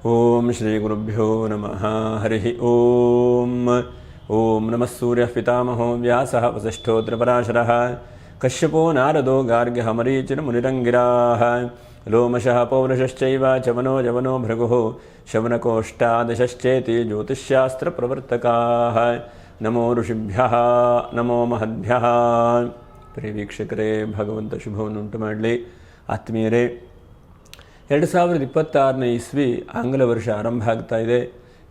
ಓಂ ಶ್ರೀ ಗುರುಭ್ಯೋ ನಮಃ ಹರಿ ಓಂ. ಓಂ ನಮಃ ಸೂರ್ಯಃ ಪಿತಾಮಹೋ ವ್ಯಾಸಃ ವಸಿಷ್ಠೋತ್ರ ಪರಾಶರಃ ಕಶ್ಯಪೋ ನಾರದೋ ಗಾರ್ಗ್ಯಃ ಮರೀಚಿರ್ ಮುನಿರಂಗಿರಾಃ ಲೋಮಶಃ ಪೌರುಷಶ್ಚೈವ ಚವನೋ ಜವನೋ ಭೃಗುಃ ಶವನಕೋಷ್ಟಾದಶಶ್ಚೇತಿ ಜ್ಯೋತಿಷ್ಯಾಸ್ತ್ರ ಪ್ರವರ್ತಕಾಃ. ನಮೋ ಋಷಿಭ್ಯಃ ನಮೋ ಮಹದ್ಭ್ಯಃ. ಪ್ರಿಯ ವೀಕ್ಷಕರೇ, ಭಗವಂತ ಶುಭವನ್ನುಂಟು ಮಾಡಲಿ. ಆತ್ಮೀಯರೇ, 2026ನೇ ಇಸ್ವಿ ಆಂಗ್ಲ ವರ್ಷ ಆರಂಭ ಆಗ್ತಾ ಇದೆ.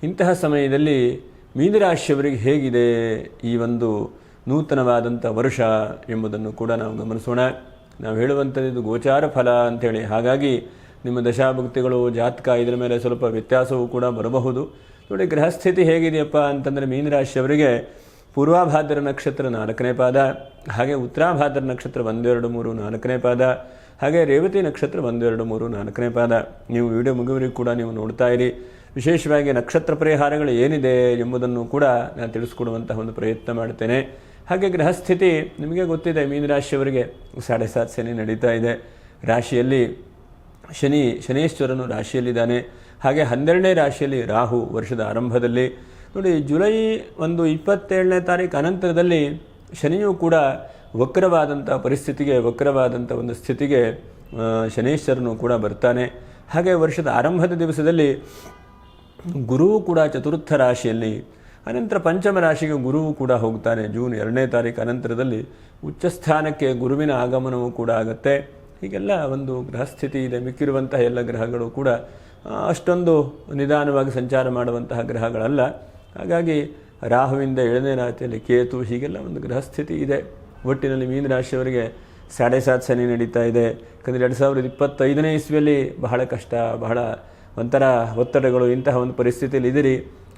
ಇಂತಹ ಸಮಯದಲ್ಲಿ ಮೀನರಾಶಿಯವರಿಗೆ ಹೇಗಿದೆ ಈ ಒಂದು ನೂತನವಾದಂಥ ವರ್ಷ ಎಂಬುದನ್ನು ಕೂಡ ನಾವು ಗಮನಿಸೋಣ. ನಾವು ಹೇಳುವಂಥದ್ದು ಇದು ಗೋಚಾರ ಫಲ ಅಂಥೇಳಿ, ಹಾಗಾಗಿ ನಿಮ್ಮ ದಶಾಭುಕ್ತಿಗಳು ಜಾತಕ ಇದರ ಮೇಲೆ ಸ್ವಲ್ಪ ವ್ಯತ್ಯಾಸವೂ ಕೂಡ ಬರಬಹುದು. ನೋಡಿ, ಗ್ರಹಸ್ಥಿತಿ ಹೇಗಿದೆಯಪ್ಪ ಅಂತಂದರೆ ಮೀನರಾಶಿಯವರಿಗೆ ಪೂರ್ವಾಭಾದ್ರ ನಕ್ಷತ್ರ 4ನೇ ಪಾದ, ಹಾಗೆ ಉತ್ತರಾಭಾದ್ರ ನಕ್ಷತ್ರ 1, 2, 3, 4ನೇ ಪಾದ, ಹಾಗೆ ರೇವತಿ ನಕ್ಷತ್ರ 1, 2, 3, 4ನೇ ಪಾದ. ನೀವು ವಿಡಿಯೋ ಮುಗಿವರೆಗೂ ಕೂಡ ನೀವು ನೋಡ್ತಾ ಇರಿ. ವಿಶೇಷವಾಗಿ ನಕ್ಷತ್ರ ಪರಿಹಾರಗಳು ಏನಿದೆ ಎಂಬುದನ್ನು ಕೂಡ ನಾನು ತಿಳಿಸ್ಕೊಡುವಂತಹ ಒಂದು ಪ್ರಯತ್ನ ಮಾಡ್ತೇನೆ. ಹಾಗೆ ಗ್ರಹಸ್ಥಿತಿ ನಿಮಗೆ ಗೊತ್ತಿದೆ, ಮೀನರಾಶಿಯವರಿಗೆ 7.5 ಶನಿ ನಡೀತಾ ಇದೆ. ರಾಶಿಯಲ್ಲಿ ಶನೀಶ್ವರನು ರಾಶಿಯಲ್ಲಿದ್ದಾನೆ. ಹಾಗೆ 12ನೇ ರಾಶಿಯಲ್ಲಿ ರಾಹು ವರ್ಷದ ಆರಂಭದಲ್ಲಿ. ನೋಡಿ, ಜುಲೈ 27ನೇ ತಾರೀಕು ಅನಂತರದಲ್ಲಿ ಶನಿಯೂ ಕೂಡ ವಕ್ರವಾದಂಥ ಪರಿಸ್ಥಿತಿಗೆ, ವಕ್ರವಾದಂಥ ಒಂದು ಸ್ಥಿತಿಗೆ ಶನೀಶ್ವರನು ಕೂಡ ಬರ್ತಾನೆ. ಹಾಗೆ ವರ್ಷದ ಆರಂಭದ ದಿವಸದಲ್ಲಿ ಗುರುವು ಕೂಡ ಚತುರ್ಥ ರಾಶಿಯಲ್ಲಿ, ಅನಂತರ ಪಂಚಮ ರಾಶಿಗೆ ಗುರುವು ಕೂಡ ಹೋಗ್ತಾನೆ. ಜೂನ್ 2ನೇ ತಾರೀಕು ಅನಂತರದಲ್ಲಿ ಉಚ್ಚಸ್ಥಾನಕ್ಕೆ ಗುರುವಿನ ಆಗಮನವೂ ಕೂಡ ಆಗುತ್ತೆ. ಹೀಗೆಲ್ಲ ಒಂದು ಗ್ರಹಸ್ಥಿತಿ ಇದೆ. ಮಿಕ್ಕಿರುವಂತಹ ಎಲ್ಲ ಗ್ರಹಗಳು ಕೂಡ ಅಷ್ಟೊಂದು ನಿಧಾನವಾಗಿ ಸಂಚಾರ ಮಾಡುವಂತಹ ಗ್ರಹಗಳಲ್ಲ. ಹಾಗಾಗಿ ರಾಹುವಿಂದ 7ನೇ ರಾಶಿಯಲ್ಲಿ ಕೇತು, ಹೀಗೆಲ್ಲ ಒಂದು ಗ್ರಹಸ್ಥಿತಿ ಇದೆ. ಒಟ್ಟಿನಲ್ಲಿ ಮೀನರಾಶಿಯವರಿಗೆ 7.5 ಶನಿ ನಡೀತಾ ಇದೆ. ಯಾಕಂದರೆ 2025ನೇ ಇಸ್ವಿಯಲ್ಲಿ ಬಹಳ ಕಷ್ಟ, ಬಹಳ ಒಂಥರ ಒತ್ತಡಗಳು, ಇಂತಹ ಒಂದು ಪರಿಸ್ಥಿತಿಯಲ್ಲಿ ಇದ್ದೀರಿ.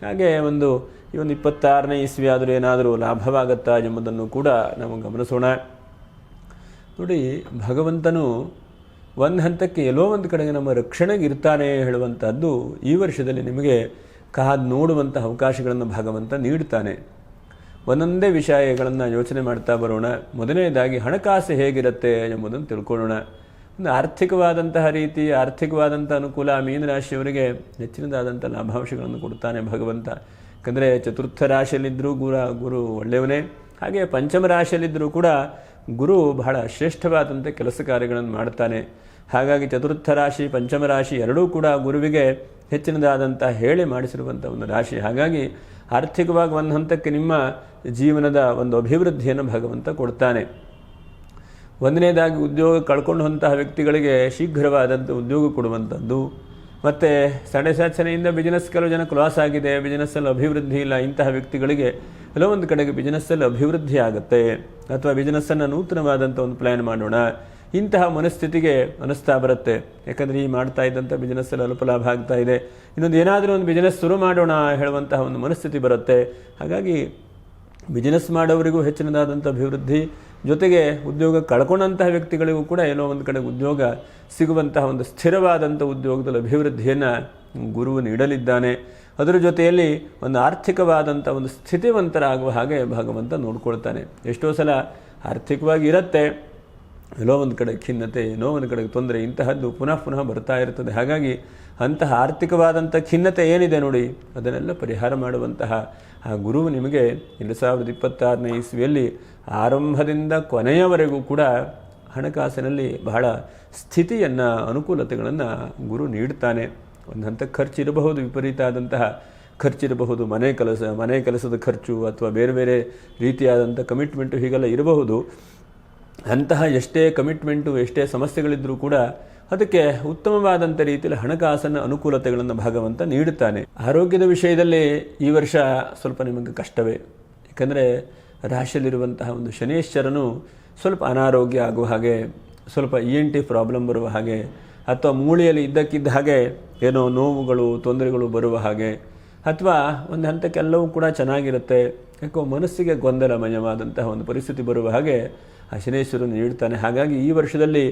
ಹಾಗೆ ಈ ಒಂದು 26ನೇ ಇಸ್ವಿ ಆದರೂ ಏನಾದರೂ ಲಾಭವಾಗುತ್ತಾ ಎಂಬುದನ್ನು ಕೂಡ ನಾವು ಗಮನಿಸೋಣ. ನೋಡಿ, ಭಗವಂತನು ಒಂದು ಹಂತಕ್ಕೆ ಎಲ್ಲೋ ಒಂದು ಕಡೆಗೆ ನಮ್ಮ ರಕ್ಷಣೆಗೆ ಇರ್ತಾನೆ ಹೇಳುವಂಥದ್ದು ಈ ವರ್ಷದಲ್ಲಿ ನಿಮಗೆ ಕಾದು ನೋಡುವಂಥ ಅವಕಾಶಗಳನ್ನು ಭಗವಂತ ನೀಡ್ತಾನೆ. ಒಂದೊಂದೇ ವಿಷಯಗಳನ್ನು ಯೋಚನೆ ಮಾಡ್ತಾ ಬರೋಣ. ಮೊದಲನೇದಾಗಿ ಹಣಕಾಸು ಹೇಗಿರುತ್ತೆ ಎಂಬುದನ್ನು ತಿಳ್ಕೊಳ್ಳೋಣ. ಒಂದು ಆರ್ಥಿಕವಾದಂತಹ ರೀತಿ, ಆರ್ಥಿಕವಾದಂಥ ಅನುಕೂಲ ಮೀನರಾಶಿಯವರಿಗೆ ಹೆಚ್ಚಿನದಾದಂಥ ಲಾಭಾಂಶಗಳನ್ನು ಕೊಡ್ತಾನೆ ಭಗವಂತ. ಯಾಕಂದರೆ ಚತುರ್ಥ ರಾಶಿಯಲ್ಲಿದ್ದರೂ ಗುರು ಒಳ್ಳೆಯವನೇ. ಹಾಗೆ ಪಂಚಮ ರಾಶಿಯಲ್ಲಿದ್ದರೂ ಕೂಡ ಗುರು ಬಹಳ ಶ್ರೇಷ್ಠವಾದಂಥ ಕೆಲಸ ಕಾರ್ಯಗಳನ್ನು ಮಾಡ್ತಾನೆ. ಹಾಗಾಗಿ ಚತುರ್ಥ ರಾಶಿ, ಪಂಚಮ ರಾಶಿ ಎರಡೂ ಕೂಡ ಗುರುವಿಗೆ ಹೆಚ್ಚಿನದಾದಂಥ ಹೇಳಿ ಮಾಡಿಸಿರುವಂಥ ಒಂದು ರಾಶಿ. ಹಾಗಾಗಿ ಆರ್ಥಿಕವಾಗಿ ಒಂದು ಹಂತಕ್ಕೆ ನಿಮ್ಮ ಜೀವನದ ಒಂದು ಅಭಿವೃದ್ಧಿಯನ್ನು ಭಗವಂತ ಕೊಡ್ತಾನೆ. ಒಂದನೇದಾಗಿ ಉದ್ಯೋಗ ಕಳ್ಕೊಂಡಂತಹ ವ್ಯಕ್ತಿಗಳಿಗೆ ಶೀಘ್ರವಾದಂಥ ಉದ್ಯೋಗ ಕೊಡುವಂಥದ್ದು. ಮತ್ತು 7.5 ಶನಿಯಿಂದ ಬಿಸ್ನೆಸ್ ಕೆಲವು ಜನ ಲಾಸ್ ಆಗಿದೆ, ಬಿಸ್ನೆಸ್ಸಲ್ಲಿ ಅಭಿವೃದ್ಧಿ ಇಲ್ಲ, ಇಂತಹ ವ್ಯಕ್ತಿಗಳಿಗೆ ಎಲ್ಲೋ ಒಂದು ಕಡೆಗೆ ಬಿಸ್ನೆಸ್ಸಲ್ಲಿ ಅಭಿವೃದ್ಧಿ ಆಗುತ್ತೆ. ಅಥವಾ ಬಿಸ್ನೆಸ್ಸನ್ನು ನೂತನವಾದಂಥ ಒಂದು ಪ್ಲ್ಯಾನ್ ಮಾಡೋಣ, ಇಂತಹ ಮನಸ್ಥಿತಿಗೆ ಅನಿಸ್ತಾ ಬರುತ್ತೆ. ಯಾಕಂದರೆ ಈ ಮಾಡ್ತಾ ಇದ್ದಂಥ ಬಿಸ್ನೆಸ್ಸಲ್ಲಿ ಅಲ್ಪ ಲಾಭ ಆಗ್ತಾ ಇದೆ, ಇನ್ನೊಂದು ಏನಾದರೂ ಒಂದು ಬಿಸ್ನೆಸ್ ಶುರು ಮಾಡೋಣ ಹೇಳುವಂತಹ ಒಂದು ಮನಸ್ಥಿತಿ ಬರುತ್ತೆ. ಹಾಗಾಗಿ ಬಿಸ್ನೆಸ್ ಮಾಡೋವರಿಗೂ ಹೆಚ್ಚಿನದಾದಂಥ ಅಭಿವೃದ್ಧಿ, ಜೊತೆಗೆ ಉದ್ಯೋಗ ಕಳ್ಕೊಂಡಂತಹ ವ್ಯಕ್ತಿಗಳಿಗೂ ಕೂಡ ಏನೋ ಒಂದು ಕಡೆ ಉದ್ಯೋಗ ಸಿಗುವಂತಹ ಒಂದು ಸ್ಥಿರವಾದಂಥ ಉದ್ಯೋಗದಲ್ಲಿ ಅಭಿವೃದ್ಧಿಯನ್ನು ಗುರುವು ನೀಡಲಿದ್ದಾನೆ. ಅದರ ಜೊತೆಯಲ್ಲಿ ಒಂದು ಆರ್ಥಿಕವಾದಂಥ ಒಂದು ಸ್ಥಿತಿವಂತರಾಗುವ ಹಾಗೆ ಭಗವಂತ ನೋಡ್ಕೊಳ್ತಾನೆ. ಎಷ್ಟೋ ಸಲ ಆರ್ಥಿಕವಾಗಿ ಇರುತ್ತೆ, ಎಲ್ಲೋ ಒಂದು ಕಡೆ ಖಿನ್ನತೆ, ಏನೋ ಒಂದು ಕಡೆಗೆ ತೊಂದರೆ, ಇಂತಹದ್ದು ಪುನಃ ಬರ್ತಾ ಇರ್ತದೆ. ಹಾಗಾಗಿ ಅಂತಹ ಆರ್ಥಿಕವಾದಂಥ ಖಿನ್ನತೆ ಏನಿದೆ ನೋಡಿ, ಅದನ್ನೆಲ್ಲ ಪರಿಹಾರ ಮಾಡುವಂತಹ ಆ ಗುರುವು ನಿಮಗೆ 2026ನೇ ಇಸ್ವಿಯಲ್ಲಿ ಆರಂಭದಿಂದ ಕೊನೆಯವರೆಗೂ ಕೂಡ ಹಣಕಾಸಿನಲ್ಲಿ ಬಹಳ ಸ್ಥಿತಿಯನ್ನು, ಅನುಕೂಲತೆಗಳನ್ನು ಗುರು ನೀಡ್ತಾನೆ. ಒಂದು ಹಂತಕ್ಕೆ ಖರ್ಚಿರಬಹುದು, ವಿಪರೀತ ಆದಂತಹ ಖರ್ಚಿರಬಹುದು, ಮನೆ ಕೆಲಸದ ಖರ್ಚು ಅಥವಾ ಬೇರೆ ಬೇರೆ ರೀತಿಯಾದಂಥ ಕಮಿಟ್ಮೆಂಟು ಹೀಗೆಲ್ಲ ಇರಬಹುದು. ಅಂತಹ ಎಷ್ಟೇ ಕಮಿಟ್ಮೆಂಟು, ಎಷ್ಟೇ ಸಮಸ್ಯೆಗಳಿದ್ದರೂ ಕೂಡ ಅದಕ್ಕೆ ಉತ್ತಮವಾದಂಥ ರೀತಿಯಲ್ಲಿ ಹಣಕಾಸನ್ನು, ಅನುಕೂಲತೆಗಳನ್ನು ಭಗವಂತ ನೀಡುತ್ತಾನೆ. ಆರೋಗ್ಯದ ವಿಷಯದಲ್ಲಿ ಈ ವರ್ಷ ಸ್ವಲ್ಪ ನಿಮಗೆ ಕಷ್ಟವೇ. ಯಾಕಂದರೆ ರಾಶಿಯಲ್ಲಿರುವಂತಹ ಒಂದು ಶನೀಶ್ವರನು ಸ್ವಲ್ಪ ಅನಾರೋಗ್ಯ ಆಗುವ ಹಾಗೆ, ಸ್ವಲ್ಪ ENT ಪ್ರಾಬ್ಲಮ್ ಬರುವ ಹಾಗೆ, ಅಥವಾ ಮೂಳೆಯಲ್ಲಿ ಇದ್ದಕ್ಕಿದ್ದ ಹಾಗೆ ಏನೋ ನೋವುಗಳು, ತೊಂದರೆಗಳು ಬರುವ ಹಾಗೆ, ಅಥವಾ ಒಂದು ಹಂತಕ್ಕೆಲ್ಲವೂ ಕೂಡ ಚೆನ್ನಾಗಿರುತ್ತೆ, ಯಾಕೋ ಮನಸ್ಸಿಗೆ ಗೊಂದಲಮಯವಾದಂತಹ ಒಂದು ಪರಿಸ್ಥಿತಿ ಬರುವ ಹಾಗೆ ಆ ಶನೀಶ್ವರನು ನೀಡ್ತಾನೆ. ಹಾಗಾಗಿ ಈ ವರ್ಷದಲ್ಲಿ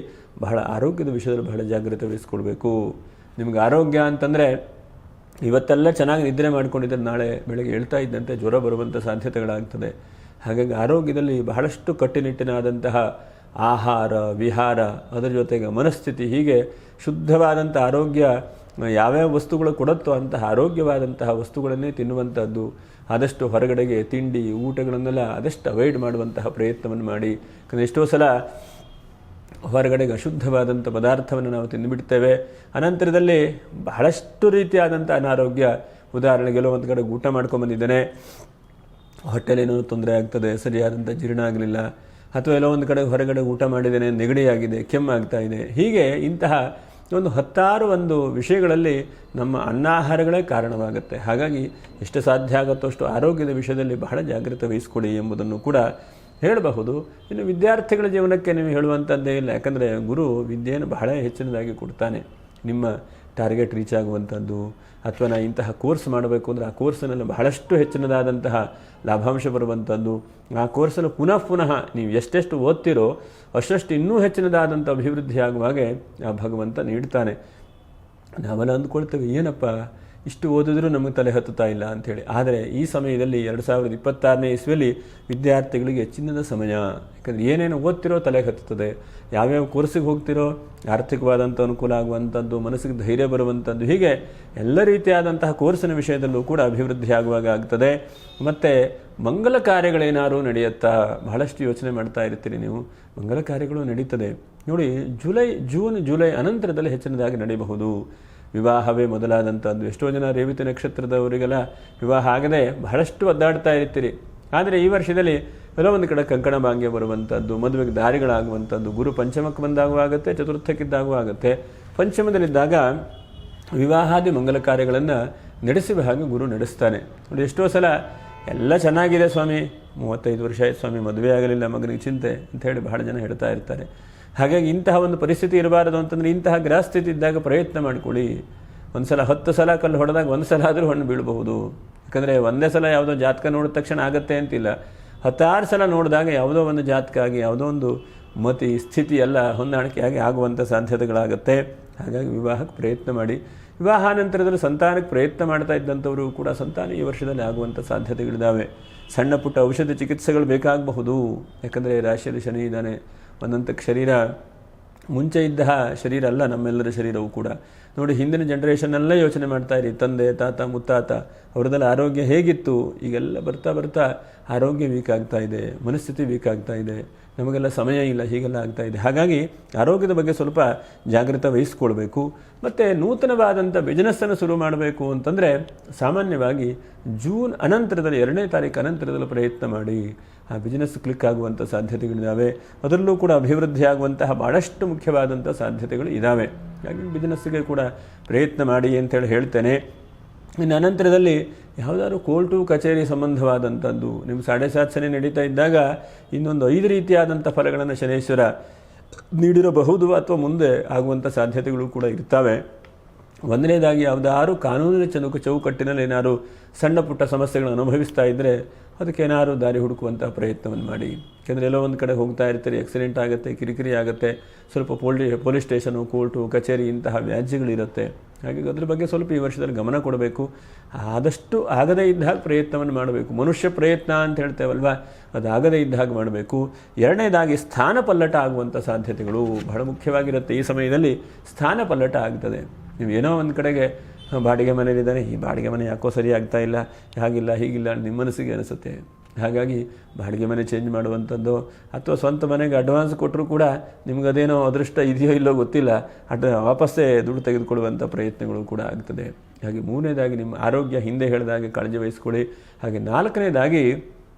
ಬಹಳ ಆರೋಗ್ಯದ ವಿಷಯದಲ್ಲಿ ಬಹಳ ಜಾಗ್ರತೆ ವಹಿಸ್ಕೊಳ್ಬೇಕು. ನಿಮಗೆ ಆರೋಗ್ಯ ಅಂತಂದರೆ ಇವತ್ತೆಲ್ಲ ಚೆನ್ನಾಗಿ ನಿದ್ರೆ ಮಾಡ್ಕೊಂಡಿದ್ದರೆ ನಾಳೆ ಬೆಳಗ್ಗೆ ಹೇಳ್ತಾ ಇದ್ದಂತೆ ಜ್ವರ ಬರುವಂಥ ಸಾಧ್ಯತೆಗಳಾಗ್ತದೆ. ಹಾಗಾಗಿ ಆರೋಗ್ಯದಲ್ಲಿ ಬಹಳಷ್ಟು ಕಟ್ಟುನಿಟ್ಟಿನಾದಂತಹ ಆಹಾರ, ವಿಹಾರ, ಅದರ ಜೊತೆಗೆ ಮನಸ್ಥಿತಿ, ಹೀಗೆ ಶುದ್ಧವಾದಂಥ ಆರೋಗ್ಯ ಯಾವ್ಯಾವ ವಸ್ತುಗಳು ಕೊಡುತ್ತೋ ಅಂತಹ ಆರೋಗ್ಯವಾದಂತಹ ವಸ್ತುಗಳನ್ನೇ ತಿನ್ನುವಂಥದ್ದು. ಆದಷ್ಟು ಹೊರಗಡೆಗೆ ತಿಂಡಿ ಊಟಗಳನ್ನೆಲ್ಲ ಆದಷ್ಟು ಅವಾಯ್ಡ್ ಮಾಡುವಂತಹ ಪ್ರಯತ್ನವನ್ನು ಮಾಡಿ. ಯಾಕಂದರೆ ಎಷ್ಟೋ ಸಲ ಹೊರಗಡೆಗೆ ಅಶುದ್ಧವಾದಂಥ ಪದಾರ್ಥವನ್ನು ನಾವು ತಿಂದುಬಿಡ್ತೇವೆ. ಅನಂತರದಲ್ಲಿ ಬಹಳಷ್ಟು ರೀತಿಯಾದಂಥ ಅನಾರೋಗ್ಯ. ಉದಾಹರಣೆಗೆ ಎಲ್ಲೋ ಒಂದು ಕಡೆ ಊಟ ಮಾಡ್ಕೊಂಬಂದಿದ್ದೇನೆ, ಹೊಟ್ಟೆಲೇನೋ ತೊಂದರೆ ಆಗ್ತದೆ, ಸರಿಯಾದಂಥ ಜೀರ್ಣ ಆಗಲಿಲ್ಲ, ಅಥವಾ ಎಲ್ಲೋ ಒಂದು ಕಡೆ ಹೊರಗಡೆ ಊಟ ಮಾಡಿದ್ದೇನೆ, ನೆಗಡಿಯಾಗಿದೆ, ಕೆಮ್ಮಾಗ್ತಾ ಇದೆ. ಹೀಗೆ ಇಂತಹ ಹತ್ತಾರು ವಿಷಯಗಳಲ್ಲಿ ನಮ್ಮ ಅನ್ನಾಹಾರಗಳೇ ಕಾರಣವಾಗುತ್ತೆ. ಹಾಗಾಗಿ ಎಷ್ಟು ಸಾಧ್ಯ ಆಗುತ್ತೋ ಅಷ್ಟು ಆರೋಗ್ಯದ ವಿಷಯದಲ್ಲಿ ಬಹಳ ಜಾಗೃತೆ ವಹಿಸ್ಕೊಡಿ ಎಂಬುದನ್ನು ಕೂಡ ಹೇಳಬಹುದು. ಇನ್ನು ವಿದ್ಯಾರ್ಥಿಗಳ ಜೀವನಕ್ಕೆ ನೀವು ಹೇಳುವಂಥದ್ದೇ ಇಲ್ಲ, ಯಾಕಂದರೆ ಗುರು ವಿದ್ಯೆಯನ್ನು ಬಹಳ ಹೆಚ್ಚಿನದಾಗಿ ಕೊಡ್ತಾನೆ. ನಿಮ್ಮ ಟಾರ್ಗೆಟ್ ರೀಚ್ ಆಗುವಂಥದ್ದು, ಅಥವಾ ನಾ ಇಂತಹ ಕೋರ್ಸ್ ಮಾಡಬೇಕು ಅಂದರೆ ಆ ಕೋರ್ಸಿನಲ್ಲಿ ಬಹಳಷ್ಟು ಹೆಚ್ಚಿನದಾದಂತಹ ಲಾಭಾಂಶ ಬರುವಂಥದ್ದು. ಆ ಕೋರ್ಸನ್ನು ಪುನಃ ನೀವು ಎಷ್ಟೆಷ್ಟು ಓದ್ತಿರೋ ಅಷ್ಟಷ್ಟು ಇನ್ನೂ ಹೆಚ್ಚಿನದಾದಂಥ ಅಭಿವೃದ್ಧಿ ಆಗುವಾಗೆ ಆ ಭಗವಂತ ನೀಡ್ತಾನೆ. ನಾವೆಲ್ಲ ಅಂದ್ಕೊಳ್ತೇವೆ, ಏನಪ್ಪ ಇಷ್ಟು ಓದಿದ್ರೂ ನಮಗೆ ತಲೆ ಹತ್ತುತ್ತಾ ಇಲ್ಲ ಅಂಥೇಳಿ. ಆದರೆ ಈ ಸಮಯದಲ್ಲಿ 2026ನೇ ಇಸ್ವಿಯಲ್ಲಿ ವಿದ್ಯಾರ್ಥಿಗಳಿಗೆ ಚಿನ್ನದ ಸಮಯ. ಯಾಕಂದರೆ ಏನೇನು ಓದ್ತಿರೋ ತಲೆಗೆ ಹತ್ತುತ್ತದೆ. ಯಾವ್ಯಾವ ಕೋರ್ಸಿಗೆ ಹೋಗ್ತಿರೋ ಆರ್ಥಿಕವಾದಂಥ ಅನುಕೂಲ ಆಗುವಂಥದ್ದು, ಮನಸ್ಸಿಗೆ ಧೈರ್ಯ ಬರುವಂಥದ್ದು, ಹೀಗೆ ಎಲ್ಲ ರೀತಿಯಾದಂತಹ ಕೋರ್ಸಿನ ವಿಷಯದಲ್ಲೂ ಕೂಡ ಅಭಿವೃದ್ಧಿ ಆಗುವಾಗ ಆಗ್ತದೆ. ಮತ್ತು ಮಂಗಲ ಕಾರ್ಯಗಳೇನಾದ್ರು ನಡೆಯುತ್ತಾ ಬಹಳಷ್ಟು ಯೋಚನೆ ಮಾಡ್ತಾ ಇರ್ತೀರಿ ನೀವು. ಮಂಗಲ ಕಾರ್ಯಗಳು ನಡೀತದೆ ನೋಡಿ. ಜೂನ್ ಜುಲೈ ಅನಂತರದಲ್ಲಿ ಹೆಚ್ಚಿನದಾಗಿ ನಡೆಯಬಹುದು. ವಿವಾಹವೇ ಮೊದಲಾದಂಥದ್ದು. ಎಷ್ಟೋ ಜನ ರೇವತಿ ನಕ್ಷತ್ರದವರಿಗೆಲ್ಲ ವಿವಾಹ ಆಗದೆ ಬಹಳಷ್ಟು ಒದ್ದಾಡ್ತಾ ಇರ್ತೀರಿ. ಆದರೆ ಈ ವರ್ಷದಲ್ಲಿ ಎಲ್ಲೋ ಒಂದು ಕಡೆ ಕಂಕಣ ಭಾಗ್ಯ ಬರುವಂಥದ್ದು, ಮದುವೆಗೆ ದಾರಿಗಳಾಗುವಂಥದ್ದು. ಗುರು ಪಂಚಮಕ್ಕೆ ಬಂದಾಗೂ ಆಗುತ್ತೆ, ಚತುರ್ಥಕ್ಕಿದ್ದಾಗೂ ಆಗುತ್ತೆ. ಪಂಚಮದಲ್ಲಿದ್ದಾಗ ವಿವಾಹಾದಿ ಮಂಗಲ ಕಾರ್ಯಗಳನ್ನು ನಡೆಸುವ ಹಾಗೆ ಗುರು ನಡೆಸ್ತಾನೆ ನೋಡಿ. ಎಷ್ಟೋ ಸಲ ಎಲ್ಲ ಚೆನ್ನಾಗಿದೆ ಸ್ವಾಮಿ, 35 ವರ್ಷ ಆಯ್ತು ಸ್ವಾಮಿ, ಮದುವೆ ಆಗಲಿಲ್ಲ, ಮಗನಿಗೆ ಚಿಂತೆ ಅಂಥೇಳಿ ಬಹಳ ಜನ ಹೇಳ್ತಾ ಇರ್ತಾರೆ. ಹಾಗಾಗಿ ಇಂತಹ ಒಂದು ಪರಿಸ್ಥಿತಿ ಇರಬಾರದು ಅಂತಂದರೆ ಇಂತಹ ಗ್ರಹಸ್ಥಿತಿ ಇದ್ದಾಗ ಪ್ರಯತ್ನ ಮಾಡಿಕೊಳ್ಳಿ. ಒಂದು ಸಲ 10 ಸಲ ಕಲ್ಲು ಹೊಡೆದಾಗ 1 ಸಲ ಆದರೂ ಹಣ್ಣು ಬೀಳಬಹುದು. ಯಾಕಂದರೆ ಒಂದೇ ಸಲ ಯಾವುದೋ ಜಾತಕ ನೋಡಿದ ತಕ್ಷಣ ಆಗುತ್ತೆ ಅಂತಿಲ್ಲ. 16 ಸಲ ನೋಡಿದಾಗ ಯಾವುದೋ ಒಂದು ಜಾತಕ ಆಗಿ ಯಾವುದೋ ಒಂದು ಮತಿ ಸ್ಥಿತಿ ಎಲ್ಲ ಹೊಂದಾಣಿಕೆಯಾಗಿ ಆಗುವಂಥ ಸಾಧ್ಯತೆಗಳಾಗುತ್ತೆ. ಹಾಗಾಗಿ ವಿವಾಹಕ್ಕೆ ಪ್ರಯತ್ನ ಮಾಡಿ. ವಿವಾಹಾನಂತರದಲ್ಲಿ ಸಂತಾನಕ್ಕೆ ಪ್ರಯತ್ನ ಮಾಡ್ತಾ ಇದ್ದಂಥವರು ಕೂಡ ಸಂತಾನ ಈ ವರ್ಷದಲ್ಲಿ ಆಗುವಂಥ ಸಾಧ್ಯತೆಗಳಿದ್ದಾವೆ. ಸಣ್ಣ ಪುಟ್ಟ ಔಷಧಿ ಚಿಕಿತ್ಸೆಗಳು ಬೇಕಾಗಬಹುದು. ಯಾಕಂದರೆ ರಾಶಿಯಲ್ಲಿ ಶನಿ ಇದ್ದಾನೆ. ಒಂದಂತಕ್ಕೆ ಶರೀರ ಮುಂಚೆ ಇದ್ದ ಶರೀರ ಅಲ್ಲ ನಮ್ಮೆಲ್ಲರ ಶರೀರವು ಕೂಡ. ನೋಡಿ, ಹಿಂದಿನ ಜನ್ರೇಷನ್ನೆಲ್ಲ ಯೋಚನೆ ಮಾಡ್ತಾ ಇರಿ. ತಂದೆ ತಾತ ಮುತ್ತಾತ ಅವರದೆಲ್ಲ ಆರೋಗ್ಯ ಹೇಗಿತ್ತು. ಈಗೆಲ್ಲ ಬರ್ತಾ ಬರ್ತಾ ಆರೋಗ್ಯ ವೀಕ್ ಆಗ್ತಾ ಇದೆ, ಮನಸ್ಥಿತಿ ವೀಕ್ ಆಗ್ತಾ ಇದೆ, ನಮಗೆಲ್ಲ ಸಮಯ ಇಲ್ಲ, ಹೀಗೆಲ್ಲ ಆಗ್ತಾ ಇದೆ. ಹಾಗಾಗಿ ಆರೋಗ್ಯದ ಬಗ್ಗೆ ಸ್ವಲ್ಪ ಜಾಗೃತೆ ವಹಿಸ್ಕೊಳ್ಬೇಕು. ಮತ್ತು ನೂತನವಾದಂಥ ಬಿಸ್ನೆಸ್ಸನ್ನು ಶುರು ಮಾಡಬೇಕು ಅಂತಂದರೆ ಸಾಮಾನ್ಯವಾಗಿ ಜೂನ್ ಅನಂತರದಲ್ಲಿ 2ನೇ ತಾರೀಕು ಅನಂತರದಲ್ಲಿ ಪ್ರಯತ್ನ ಮಾಡಿ. ಆ ಬಿಸ್ನೆಸ್ ಕ್ಲಿಕ್ ಆಗುವಂಥ ಸಾಧ್ಯತೆಗಳಿದ್ದಾವೆ. ಅದರಲ್ಲೂ ಕೂಡ ಅಭಿವೃದ್ಧಿ ಆಗುವಂತಹ ಭಾಳಷ್ಟು ಮುಖ್ಯವಾದಂಥ ಸಾಧ್ಯತೆಗಳು ಇದ್ದಾವೆ. ಹಾಗಾಗಿ ಬಿಸ್ನೆಸ್ಸಿಗೆ ಕೂಡ ಪ್ರಯತ್ನ ಮಾಡಿ ಅಂತೇಳಿ ಹೇಳ್ತೇನೆ. ಇನ್ನು ಅನಂತರದಲ್ಲಿ ಯಾವುದಾದ್ರು ಕೋರ್ಟು ಕಚೇರಿ ಸಂಬಂಧವಾದಂಥದ್ದು ನಿಮ್ಮ 7.5 ಶನಿ ನಡೀತಾ ಇದ್ದಾಗ ಇನ್ನೊಂದು 5 ರೀತಿಯಾದಂಥ ಫಲಗಳನ್ನು ಶನೇಶ್ವರ ನೀಡಿರಬಹುದು, ಅಥವಾ ಮುಂದೆ ಆಗುವಂಥ ಸಾಧ್ಯತೆಗಳು ಕೂಡ ಇರ್ತವೆ. ಒಂದನೇದಾಗಿ ಯಾವುದಾದ್ರು ಕಾನೂನಿನ ಚೌಕಟ್ಟಿನಲ್ಲಿ ಏನಾದ್ರು ಸಣ್ಣ ಪುಟ್ಟ ಸಮಸ್ಯೆಗಳನ್ನು ಅನುಭವಿಸ್ತಾ ಇದ್ದರೆ ಅದಕ್ಕೇನಾದ್ರು ದಾರಿ ಹುಡುಕುವಂಥ ಪ್ರಯತ್ನವನ್ನು ಮಾಡಿ. ಯಾಕೆಂದರೆ ಎಲ್ಲೋ ಒಂದು ಕಡೆ ಹೋಗ್ತಾ ಇರ್ತೀರಿ, ಆಕ್ಸಿಡೆಂಟ್ ಆಗುತ್ತೆ, ಕಿರಿಕಿರಿ ಆಗುತ್ತೆ, ಸ್ವಲ್ಪ ಪೊಲೀಸ್ ಸ್ಟೇಷನು, ಕೋರ್ಟು ಕಚೇರಿ ಇಂತಹ ವ್ಯಾಜ್ಯಗಳಿರುತ್ತೆ. ಹಾಗಾಗಿ ಅದ್ರ ಬಗ್ಗೆ ಸ್ವಲ್ಪ ಈ ವರ್ಷದಲ್ಲಿ ಗಮನ ಕೊಡಬೇಕು. ಆದಷ್ಟು ಆಗದೇ ಇದ್ದಾಗ ಪ್ರಯತ್ನವನ್ನು ಮಾಡಬೇಕು. ಮನುಷ್ಯ ಪ್ರಯತ್ನ ಅಂತ ಹೇಳ್ತೇವಲ್ವ, ಅದಾಗದೇ ಇದ್ದಾಗ ಮಾಡಬೇಕು. ಎರಡನೇದಾಗಿ ಸ್ಥಾನ ಪಲ್ಲಟ ಆಗುವಂಥ ಸಾಧ್ಯತೆಗಳು ಬಹಳ ಮುಖ್ಯವಾಗಿರುತ್ತೆ. ಈ ಸಮಯದಲ್ಲಿ ಸ್ಥಾನ ಪಲ್ಲಟ ಆಗ್ತದೆ. ನೀವು ಏನೋ ಒಂದು ಕಡೆಗೆ ಬಾಡಿಗೆ ಮನೆಯಲ್ಲಿದ್ದಾನೆ, ಈ ಬಾಡಿಗೆ ಮನೆ ಯಾಕೋ ಸರಿ ಆಗ್ತಾ ಇಲ್ಲ, ಹಾಗಿಲ್ಲ ಹೀಗಿಲ್ಲ ನಿಮ್ಮ ಮನಸ್ಸಿಗೆ ಅನಿಸುತ್ತೆ. ಹಾಗಾಗಿ ಬಾಡಿಗೆ ಮನೆ ಚೇಂಜ್ ಮಾಡುವಂಥದ್ದು, ಅಥವಾ ಸ್ವಂತ ಮನೆಗೆ ಅಡ್ವಾನ್ಸ್ ಕೊಟ್ಟರೂ ಕೂಡ ನಿಮಗದೇನೋ ಅದೃಷ್ಟ ಇದೆಯೋ ಇಲ್ಲೋ ಗೊತ್ತಿಲ್ಲ, ವಾಪಸ್ಸೇ ದುಡ್ಡು ತೆಗೆದುಕೊಳ್ಳುವಂಥ ಪ್ರಯತ್ನಗಳು ಕೂಡ ಆಗ್ತದೆ. ಹಾಗೆ ಮೂರನೇದಾಗಿ ನಿಮ್ಮ ಆರೋಗ್ಯ ಹಿಂದೆ ಹೇಳಿದಾಗೆ ಕಾಳಜಿ ವಹಿಸ್ಕೊಳ್ಳಿ. ಹಾಗೆ ನಾಲ್ಕನೇದಾಗಿ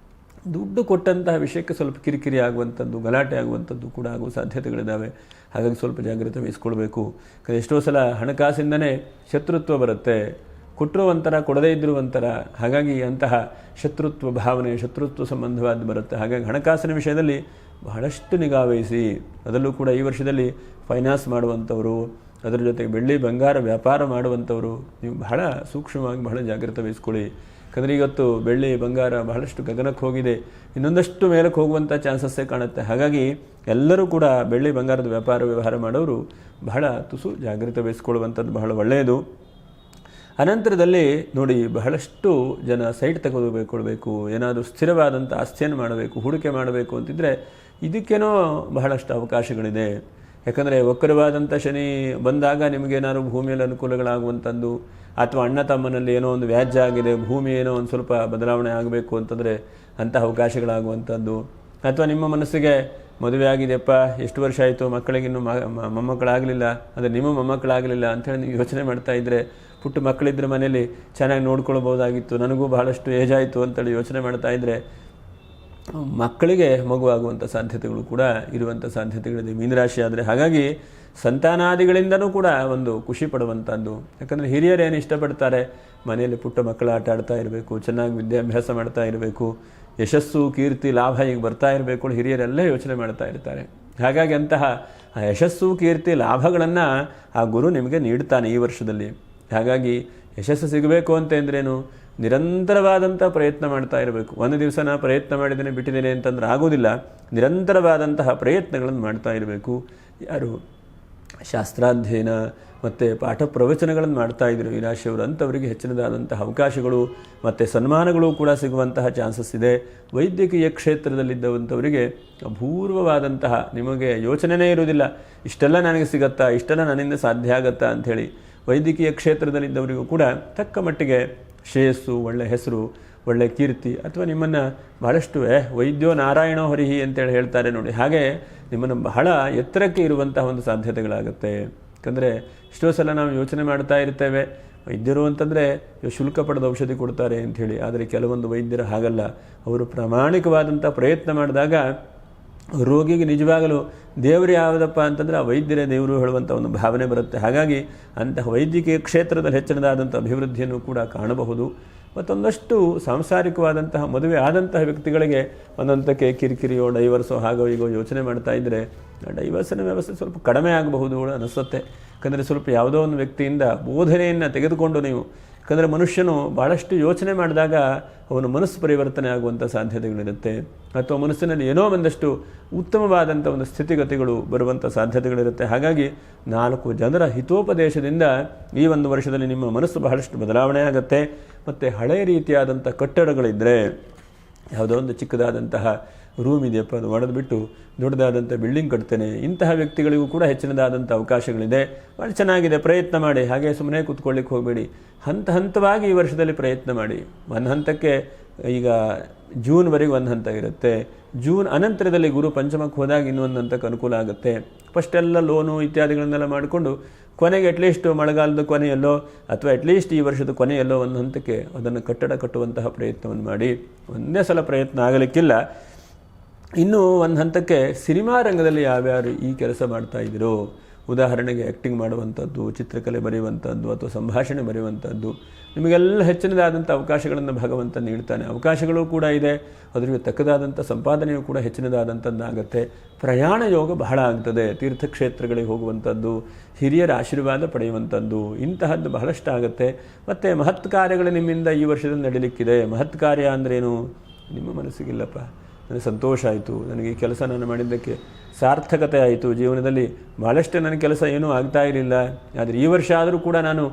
ದುಡ್ಡು ಕೊಟ್ಟಂತಹ ವಿಷಯಕ್ಕೆ ಸ್ವಲ್ಪ ಕಿರಿಕಿರಿ ಆಗುವಂಥದ್ದು, ಗಲಾಟೆ ಆಗುವಂಥದ್ದು ಕೂಡ ಆಗುವ ಸಾಧ್ಯತೆಗಳಿದ್ದಾವೆ. ಹಾಗಾಗಿ ಸ್ವಲ್ಪ ಜಾಗ್ರತೆ ವಹಿಸ್ಕೊಳ್ಬೇಕು. ಎಷ್ಟೋ ಸಲ ಹಣಕಾಸಿಂದನೇ ಶತ್ರುತ್ವ ಬರುತ್ತೆ. ಕೊಟ್ಟರೂ ಒಂಥರ, ಕೊಡದೇ ಇದ್ದರೂ ಒಂಥರ. ಹಾಗಾಗಿ ಅಂತಹ ಶತ್ರುತ್ವ ಭಾವನೆ, ಶತ್ರುತ್ವ ಸಂಬಂಧವಾದ ಬರುತ್ತೆ. ಹಾಗಾಗಿ ಹಣಕಾಸಿನ ವಿಷಯದಲ್ಲಿ ಬಹಳಷ್ಟು ನಿಗಾ ವಹಿಸಿ. ಅದರಲ್ಲೂ ಕೂಡ ಈ ವರ್ಷದಲ್ಲಿ ಫೈನಾನ್ಸ್ ಮಾಡುವಂಥವರು, ಅದರ ಜೊತೆಗೆ ಬೆಳ್ಳಿ ಬಂಗಾರ ವ್ಯಾಪಾರ ಮಾಡುವಂಥವರು ನೀವು ಬಹಳ ಸೂಕ್ಷ್ಮವಾಗಿ ಬಹಳ ಜಾಗ್ರತೆ ವಹಿಸ್ಕೊಳ್ಳಿ. ಯಾಕಂದರೆ ಇವತ್ತು ಬೆಳ್ಳಿ ಬಂಗಾರ ಬಹಳಷ್ಟು ಗಗನಕ್ಕೆ ಹೋಗಿದೆ, ಇನ್ನೊಂದಷ್ಟು ಮೇಲಕ್ಕೆ ಹೋಗುವಂಥ ಚಾನ್ಸಸ್ಸೇ ಕಾಣುತ್ತೆ. ಹಾಗಾಗಿ ಎಲ್ಲರೂ ಕೂಡ ಬೆಳ್ಳಿ ಬಂಗಾರದ ವ್ಯವಹಾರ ಮಾಡೋರು ಬಹಳ ತುಸು ಜಾಗ್ರತೆ ವಹಿಸ್ಕೊಳ್ಳುವಂಥದ್ದು ಬಹಳ ಒಳ್ಳೆಯದು. ಅನಂತರದಲ್ಲಿ ನೋಡಿ, ಬಹಳಷ್ಟು ಜನ ಸೈಟ್ ತೆಗೆದುಕೊಳ್ಬೇಕು, ಏನಾದರೂ ಸ್ಥಿರವಾದಂಥ ಆಸ್ತಿಯನ್ನು ಮಾಡಬೇಕು, ಹೂಡಿಕೆ ಮಾಡಬೇಕು ಅಂತಿದ್ದರೆ ಇದಕ್ಕೇನೋ ಬಹಳಷ್ಟು ಅವಕಾಶಗಳಿದೆ. ಯಾಕಂದರೆ ವಕ್ರವಾದಂಥ ಶನಿ ಬಂದಾಗ ನಿಮಗೇನಾದ್ರು ಭೂಮಿಯಲ್ಲಿ ಅನುಕೂಲಗಳಾಗುವಂಥದ್ದು, ಅಥವಾ ಅಣ್ಣ ತಮ್ಮನಲ್ಲಿ ಏನೋ ಒಂದು ವ್ಯಾಜ್ಯ ಆಗಿದೆ, ಭೂಮಿ ಏನೋ ಒಂದು ಸ್ವಲ್ಪ ಬದಲಾವಣೆ ಆಗಬೇಕು ಅಂತಂದರೆ ಅಂಥ ಅವಕಾಶಗಳಾಗುವಂಥದ್ದು, ಅಥವಾ ನಿಮ್ಮ ಮನಸ್ಸಿಗೆ ಮದುವೆ ಆಗಿದೆಯಪ್ಪ, ಎಷ್ಟು ವರ್ಷ ಆಯಿತು, ಮಕ್ಕಳಿಗಿನ್ನೂ ಮೊಮ್ಮಕ್ಕಳಾಗಲಿಲ್ಲ, ಅಂದರೆ ನಿಮ್ಮ ಮೊಮ್ಮಕ್ಕಳಾಗಲಿಲ್ಲ ಅಂಥೇಳಿ ನೀವು ಯೋಚನೆ ಮಾಡ್ತಾ ಇದ್ದರೆ, ಪುಟ್ಟ ಮಕ್ಕಳಿದ್ರೆ ಮನೇಲಿ ಚೆನ್ನಾಗಿ ನೋಡ್ಕೊಳ್ಬೋದಾಗಿತ್ತು, ನನಗೂ ಬಹಳಷ್ಟು ಏಜ್ ಆಯಿತು ಅಂತೇಳಿ ಯೋಚನೆ ಮಾಡ್ತಾ ಇದ್ದರೆ ಮಕ್ಕಳಿಗೆ ಮಗುವಾಗುವಂಥ ಸಾಧ್ಯತೆಗಳು ಕೂಡ ಇರುವಂಥ ಸಾಧ್ಯತೆಗಳಿದೆ ಮೀನರಾಶಿ ಆದರೆ. ಹಾಗಾಗಿ ಸಂತಾನಾದಿಗಳಿಂದನೂ ಕೂಡ ಒಂದು ಖುಷಿ ಪಡುವಂಥದ್ದು. ಯಾಕಂದರೆ ಹಿರಿಯರೇನು ಇಷ್ಟಪಡ್ತಾರೆ, ಮನೆಯಲ್ಲಿ ಪುಟ್ಟ ಮಕ್ಕಳ ಆಟ ಆಡ್ತಾ ಇರಬೇಕು, ಚೆನ್ನಾಗಿ ವಿದ್ಯಾಭ್ಯಾಸ ಮಾಡ್ತಾ ಇರಬೇಕು, ಯಶಸ್ಸು ಕೀರ್ತಿ ಲಾಭ ಈಗ ಬರ್ತಾ ಇರಬೇಕು, ಹಿರಿಯರೆಲ್ಲ ಯೋಚನೆ ಮಾಡ್ತಾ ಇರ್ತಾರೆ. ಹಾಗಾಗಿ ಅಂತಹ ಯಶಸ್ಸು ಕೀರ್ತಿ ಲಾಭಗಳನ್ನು ಆ ಗುರು ನಿಮಗೆ ನೀಡ್ತಾನೆ ಈ ವರ್ಷದಲ್ಲಿ. ಹಾಗಾಗಿ ಯಶಸ್ಸು ಸಿಗಬೇಕು ಅಂತಂದ್ರೇನು, ನಿರಂತರವಾದಂಥ ಪ್ರಯತ್ನ ಮಾಡ್ತಾ ಇರಬೇಕು. ಒಂದು ದಿವಸ ನಾ ಪ್ರಯತ್ನ ಮಾಡಿದ್ದೇನೆ ಬಿಟ್ಟಿದ್ದೇನೆ ಅಂತಂದ್ರೆ ಆಗೋದಿಲ್ಲ, ನಿರಂತರವಾದಂತಹ ಪ್ರಯತ್ನಗಳನ್ನು ಮಾಡ್ತಾ ಇರಬೇಕು. ಯಾರು ಶಾಸ್ತ್ರಾಧ್ಯಯನ ಮತ್ತು ಪಾಠ ಪ್ರವಚನಗಳನ್ನು ಮಾಡ್ತಾ ಇದ್ರು ಈ ರಾಶಿಯವರು, ಅಂಥವರಿಗೆ ಹೆಚ್ಚಿನದಾದಂತಹ ಅವಕಾಶಗಳು ಮತ್ತು ಸನ್ಮಾನಗಳು ಕೂಡ ಸಿಗುವಂತಹ ಚಾನ್ಸಸ್ ಇದೆ. ವೈದ್ಯಕೀಯ ಕ್ಷೇತ್ರದಲ್ಲಿದ್ದವಂಥವರಿಗೆ ಅಪೂರ್ವವಾದಂತಹ, ನಿಮಗೆ ಯೋಚನೆಯೇ ಇರುವುದಿಲ್ಲ ಇಷ್ಟೆಲ್ಲ ನನಗೆ ಸಿಗತ್ತಾ, ಇಷ್ಟೆಲ್ಲ ನನ್ನಿಂದ ಸಾಧ್ಯ ಆಗತ್ತಾ ಅಂಥೇಳಿ. ವೈದ್ಯಕೀಯ ಕ್ಷೇತ್ರದಲ್ಲಿದ್ದವರಿಗೂ ಕೂಡ ತಕ್ಕ ಮಟ್ಟಿಗೆ ಶ್ರೇಯಸ್ಸು, ಒಳ್ಳೆಯ ಹೆಸರು, ಒಳ್ಳೆಯ ಕೀರ್ತಿ, ಅಥವಾ ನಿಮ್ಮನ್ನು ಬಹಳಷ್ಟು ವೈದ್ಯೋ ನಾರಾಯಣೋ ಹರಿಹಿ ಅಂತೇಳಿ ಹೇಳ್ತಾರೆ ನೋಡಿ, ಹಾಗೆ ನಿಮ್ಮನ್ನು ಬಹಳ ಎತ್ತರಕ್ಕೆ ಇರುವಂತಹ ಒಂದು ಸಾಧ್ಯತೆಗಳಾಗುತ್ತೆ. ಯಾಕಂದರೆ ಎಷ್ಟೋ ಸಲ ನಾವು ಯೋಚನೆ ಮಾಡ್ತಾ ಇರ್ತೇವೆ, ವೈದ್ಯರು ಅಂತಂದರೆ ಶುಲ್ಕ ಪಡೆದ ಔಷಧಿ ಕೊಡ್ತಾರೆ ಅಂಥೇಳಿ. ಆದರೆ ಕೆಲವೊಂದು ವೈದ್ಯರು ಹಾಗಲ್ಲ, ಅವರು ಪ್ರಾಮಾಣಿಕವಾದಂಥ ಪ್ರಯತ್ನ ಮಾಡಿದಾಗ ರೋಗಿಗೆ ನಿಜವಾಗಲೂ ದೇವರು ಯಾವುದಪ್ಪ ಅಂತಂದರೆ ಆ ವೈದ್ಯರೇ ದೇವರು ಹೇಳುವಂಥ ಒಂದು ಭಾವನೆ ಬರುತ್ತೆ. ಹಾಗಾಗಿ ಅಂತಹ ವೈದ್ಯಕೀಯ ಕ್ಷೇತ್ರದಲ್ಲಿ ಹೆಚ್ಚಿನದಾದಂಥ ಅಭಿವೃದ್ಧಿಯನ್ನು ಕೂಡ ಕಾಣಬಹುದು. ಮತ್ತೊಂದಷ್ಟು ಸಾಂಸಾರಿಕವಾದಂತಹ ಮದುವೆ ಆದಂತಹ ವ್ಯಕ್ತಿಗಳಿಗೆ ಒಂದೊಂದಕ್ಕೆ ಕಿರಿಕಿರಿಯೋ ಡೈವರ್ಸೋ ಹಾಗೋ ಈಗೋ ಯೋಚನೆ ಮಾಡ್ತಾ ಇದ್ದರೆ ಡೈವರ್ಸಿನ ವ್ಯವಸ್ಥೆ ಸ್ವಲ್ಪ ಕಡಿಮೆ ಆಗಬಹುದು ಅನಿಸುತ್ತೆ. ಯಾಕಂದರೆ ಸ್ವಲ್ಪ ಯಾವುದೋ ಒಂದು ವ್ಯಕ್ತಿಯಿಂದ ಬೋಧನೆಯನ್ನು ತೆಗೆದುಕೊಂಡು ನೀವು, ಯಾಕಂದರೆ ಮನುಷ್ಯನು ಭಾಳಷ್ಟು ಯೋಚನೆ ಮಾಡಿದಾಗ ಅವನ ಮನಸ್ಸು ಪರಿವರ್ತನೆ ಆಗುವಂಥ ಸಾಧ್ಯತೆಗಳಿರುತ್ತೆ, ಅಥವಾ ಮನಸ್ಸಿನಲ್ಲಿ ಏನೋ ಒಂದಷ್ಟು ಉತ್ತಮವಾದಂಥ ಒಂದು ಸ್ಥಿತಿಗತಿಗಳು ಬರುವಂಥ ಸಾಧ್ಯತೆಗಳಿರುತ್ತೆ. ಹಾಗಾಗಿ 4 ಜನರ ಹಿತೋಪದೇಶದಿಂದ ಈ ಒಂದು ವರ್ಷದಲ್ಲಿ ನಿಮ್ಮ ಮನಸ್ಸು ಬಹಳಷ್ಟು ಬದಲಾವಣೆ ಆಗುತ್ತೆ. ಮತ್ತು ಹಳೆಯ ರೀತಿಯಾದಂಥ ಕಟ್ಟಡಗಳಿದ್ದರೆ, ಯಾವುದೋ ಒಂದು ಚಿಕ್ಕದಾದಂತಹ ರೂಮ್ ಇದೆಯಪ್ಪ, ಅದು ಒಡೆದು ಬಿಟ್ಟು ದೊಡ್ಡದಾದಂಥ ಬಿಲ್ಡಿಂಗ್ ಕಟ್ತೇನೆ, ಇಂತಹ ವ್ಯಕ್ತಿಗಳಿಗೂ ಕೂಡ ಹೆಚ್ಚಿನದಾದಂಥ ಅವಕಾಶಗಳಿದೆ. ಭಾಳ ಚೆನ್ನಾಗಿದೆ, ಪ್ರಯತ್ನ ಮಾಡಿ. ಹಾಗೆ ಸುಮ್ಮನೆ ಕೂತ್ಕೊಳ್ಳಿಕ್ಕೆ ಹೋಗಬೇಡಿ, ಹಂತ ಹಂತವಾಗಿ ಈ ವರ್ಷದಲ್ಲಿ ಪ್ರಯತ್ನ ಮಾಡಿ. ಒಂದು ಹಂತಕ್ಕೆ ಈಗ ಜೂನ್ವರೆಗೆ ಒಂದು ಹಂತ ಇರುತ್ತೆ, ಜೂನ್ ಅನಂತರದಲ್ಲಿ ಗುರು ಪಂಚಮಕ್ಕೆ ಹೋದಾಗ ಇನ್ನೊಂದು ಹಂತಕ್ಕೆ ಅನುಕೂಲ ಆಗುತ್ತೆ. ಫಸ್ಟೆಲ್ಲ ಲೋನು ಇತ್ಯಾದಿಗಳನ್ನೆಲ್ಲ ಮಾಡಿಕೊಂಡು ಕೊನೆಗೆ ಅಟ್ಲೀಸ್ಟ್ ಮಳೆಗಾಲದ ಕೊನೆಯಲ್ಲೋ ಅಥವಾ ಅಟ್ಲೀಸ್ಟ್ ಈ ವರ್ಷದ ಕೊನೆಯಲ್ಲೋ ಒಂದು ಹಂತಕ್ಕೆ ಅದನ್ನು ಕಟ್ಟಡ ಕಟ್ಟುವಂತಹ ಪ್ರಯತ್ನವನ್ನು ಮಾಡಿ. ಒಂದೇ ಸಲ ಪ್ರಯತ್ನ ಆಗಲಿಕ್ಕಿಲ್ಲ. ಇನ್ನೂ ಒಂದು ಹಂತಕ್ಕೆ ಸಿನಿಮಾ ರಂಗದಲ್ಲಿ ಯಾವ್ಯಾರು ಈ ಕೆಲಸ ಮಾಡ್ತಾ ಇದ್ದೀರೋ, ಉದಾಹರಣೆಗೆ ಆ್ಯಕ್ಟಿಂಗ್ ಮಾಡುವಂಥದ್ದು, ಚಿತ್ರಕಲೆ ಬರೆಯುವಂಥದ್ದು, ಅಥವಾ ಸಂಭಾಷಣೆ ಬರೆಯುವಂಥದ್ದು, ನಿಮಗೆಲ್ಲ ಹೆಚ್ಚಿನದಾದಂಥ ಅವಕಾಶಗಳನ್ನು ಭಗವಂತ ನೀಡ್ತಾನೆ. ಅವಕಾಶಗಳು ಕೂಡ ಇದೆ, ಅದರಿಗೆ ತಕ್ಕದಾದಂಥ ಸಂಪಾದನೆಯೂ ಕೂಡ ಹೆಚ್ಚಿನದಾದಂಥದ್ದಾಗುತ್ತೆ. ಪ್ರಯಾಣ ಯೋಗ ಬಹಳ ಆಗ್ತದೆ, ತೀರ್ಥಕ್ಷೇತ್ರಗಳಿಗೆ ಹೋಗುವಂಥದ್ದು, ಹಿರಿಯರ ಆಶೀರ್ವಾದ ಪಡೆಯುವಂಥದ್ದು, ಇಂತಹದ್ದು ಬಹಳಷ್ಟು ಆಗುತ್ತೆ. ಮತ್ತು ಮಹತ್ ಕಾರ್ಯಗಳು ನಿಮ್ಮಿಂದ ಈ ವರ್ಷದಲ್ಲಿ ನಡೀಲಿಕ್ಕಿದೆ. ಮಹತ್ ಕಾರ್ಯ ಅಂದ್ರೇನು, ನಿಮ್ಮ ಮನಸ್ಸಿಗಿಲ್ಲಪ್ಪ ನನಗೆ ಸಂತೋಷ ಆಯಿತು, ನನಗೆ ಈ ಕೆಲಸ ನಾನು ಮಾಡಿದ್ದಕ್ಕೆ ಸಾರ್ಥಕತೆ ಆಯಿತು, ಜೀವನದಲ್ಲಿ ಭಾಳಷ್ಟು ನನ್ನ ಕೆಲಸ ಏನೂ ಆಗ್ತಾ ಇರಲಿಲ್ಲ, ಆದರೆ ಈ ವರ್ಷ ಆದರೂ ಕೂಡ ನಾನು